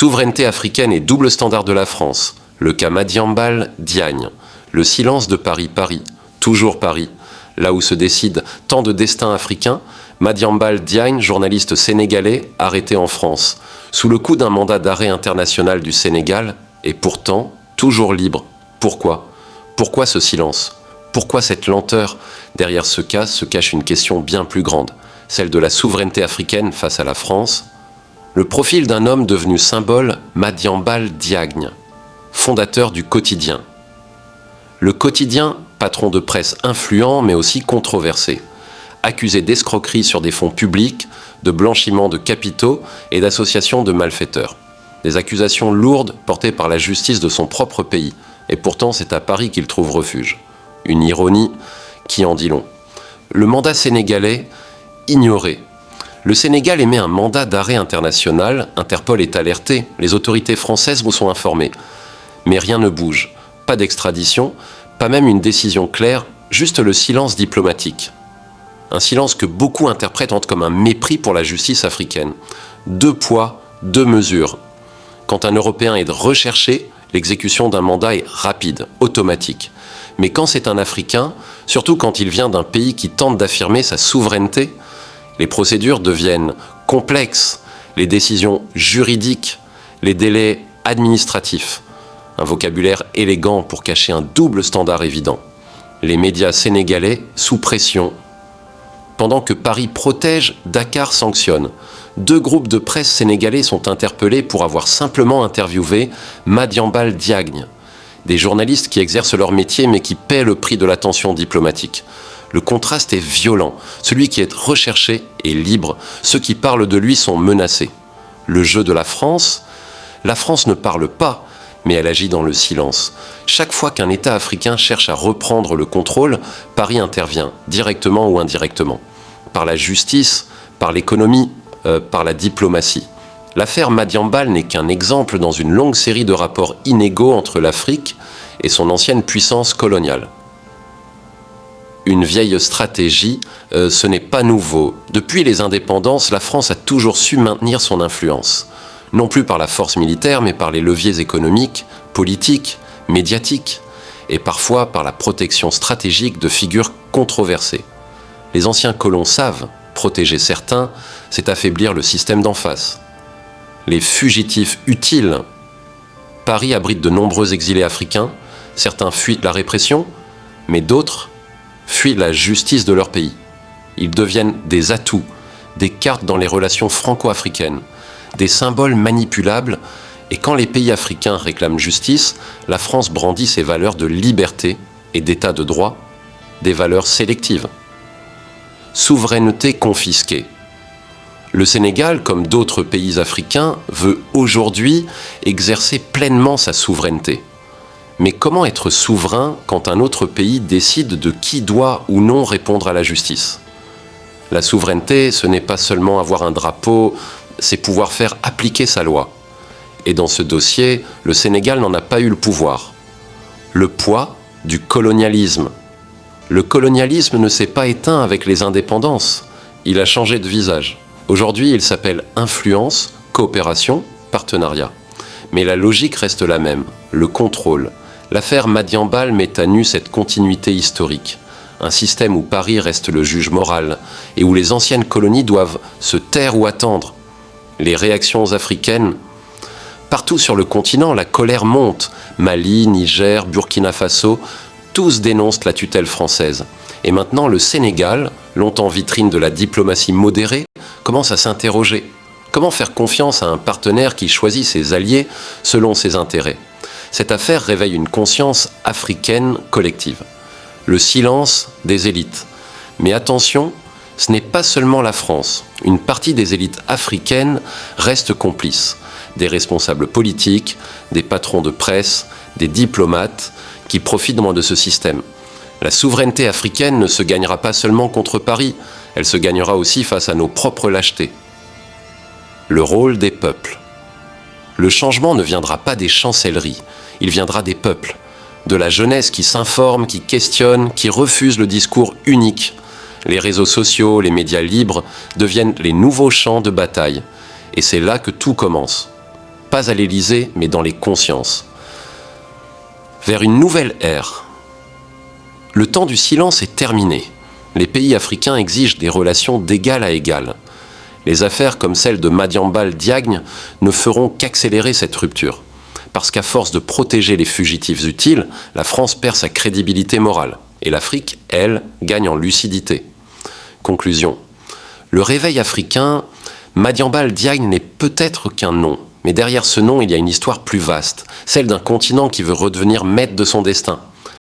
Souveraineté africaine et double standard de la France. Le cas Madiambal-Diagne. Le silence de Paris, toujours Paris, là où se décident tant de destins africains. Madiambal-Diagne, journaliste sénégalais, arrêté en France, sous le coup d'un mandat d'arrêt international du Sénégal, et pourtant toujours libre. Pourquoi ? Pourquoi ce silence ? Pourquoi cette lenteur ? Derrière ce cas se cache une question bien plus grande, celle de la souveraineté africaine face à la France. Le profil d'un homme devenu symbole, Madiambal-Diagne, fondateur du Quotidien. Le Quotidien, patron de presse influent mais aussi controversé, accusé d'escroquerie sur des fonds publics, de blanchiment de capitaux et d'association de malfaiteurs. Des accusations lourdes portées par la justice de son propre pays, et pourtant c'est à Paris qu'il trouve refuge. Une ironie qui en dit long. Le mandat sénégalais, ignoré. Le Sénégal émet un mandat d'arrêt international, Interpol est alerté, les autorités françaises vous sont informées. Mais rien ne bouge, pas d'extradition, pas même une décision claire, juste le silence diplomatique. Un silence que beaucoup interprètent comme un mépris pour la justice africaine. 2 poids, 2 mesures. Quand un Européen est recherché, l'exécution d'un mandat est rapide, automatique. Mais quand c'est un Africain, surtout quand il vient d'un pays qui tente d'affirmer sa souveraineté, les procédures deviennent complexes, les décisions juridiques, les délais administratifs. Un vocabulaire élégant pour cacher un double standard évident. Les médias sénégalais sous pression. Pendant que Paris protège, Dakar sanctionne. 2 groupes de presse sénégalais sont interpellés pour avoir simplement interviewé Madiambal-Diagne. Des journalistes qui exercent leur métier mais qui paient le prix de l'attention diplomatique. Le contraste est violent. Celui qui est recherché est libre. Ceux qui parlent de lui sont menacés. Le jeu de la France ne parle pas, mais elle agit dans le silence. Chaque fois qu'un État africain cherche à reprendre le contrôle, Paris intervient, directement ou indirectement. Par la justice, par l'économie, par la diplomatie. L'affaire Madiambal n'est qu'un exemple dans une longue série de rapports inégaux entre l'Afrique et son ancienne puissance coloniale. Une vieille stratégie, ce n'est pas nouveau. Depuis les indépendances, la France a toujours su maintenir son influence. Non plus par la force militaire, mais par les leviers économiques, politiques, médiatiques, et parfois par la protection stratégique de figures controversées. Les anciens colons savent, protéger certains, c'est affaiblir le système d'en face. Les fugitifs utiles. Paris abrite de nombreux exilés africains, certains fuient la répression, mais d'autres fuient la justice de leur pays. Ils deviennent des atouts, des cartes dans les relations franco-africaines, des symboles manipulables, et quand les pays africains réclament justice, la France brandit ses valeurs de liberté et d'état de droit, des valeurs sélectives. Souveraineté confisquée. Le Sénégal, comme d'autres pays africains, veut aujourd'hui exercer pleinement sa souveraineté. Mais comment être souverain quand un autre pays décide de qui doit ou non répondre à la justice ? La souveraineté, ce n'est pas seulement avoir un drapeau, c'est pouvoir faire appliquer sa loi. Et dans ce dossier, le Sénégal n'en a pas eu le pouvoir. Le poids du colonialisme. Le colonialisme ne s'est pas éteint avec les indépendances. Il a changé de visage. Aujourd'hui, il s'appelle influence, coopération, partenariat. Mais la logique reste la même, le contrôle. L'affaire Madiambal met à nu cette continuité historique. Un système où Paris reste le juge moral et où les anciennes colonies doivent se taire ou attendre. Les réactions africaines. Partout sur le continent, la colère monte. Mali, Niger, Burkina Faso, tous dénoncent la tutelle française. Et maintenant, le Sénégal, longtemps vitrine de la diplomatie modérée, commence à s'interroger. Comment faire confiance à un partenaire qui choisit ses alliés selon ses intérêts ? Cette affaire réveille une conscience africaine collective. Le silence des élites. Mais attention, ce n'est pas seulement la France. Une partie des élites africaines reste complice. Des responsables politiques, des patrons de presse, des diplomates qui profitent de ce système. La souveraineté africaine ne se gagnera pas seulement contre Paris, elle se gagnera aussi face à nos propres lâchetés. Le rôle des peuples. Le changement ne viendra pas des chancelleries, il viendra des peuples, de la jeunesse qui s'informe, qui questionne, qui refuse le discours unique. Les réseaux sociaux, les médias libres deviennent les nouveaux champs de bataille. Et c'est là que tout commence. pas à l'Élysée, mais dans les consciences. Vers une nouvelle ère. Le temps du silence est terminé. Les pays africains exigent des relations d'égal à égal. Les affaires comme celle de Madiambal Diagne ne feront qu'accélérer cette rupture. Parce qu'à force de protéger les fugitifs utiles, la France perd sa crédibilité morale. Et l'Afrique, elle, gagne en lucidité. Conclusion. Le réveil africain, Madiambal Diagne n'est peut-être qu'un nom. Mais derrière ce nom, il y a une histoire plus vaste. Celle d'un continent qui veut redevenir maître de son destin.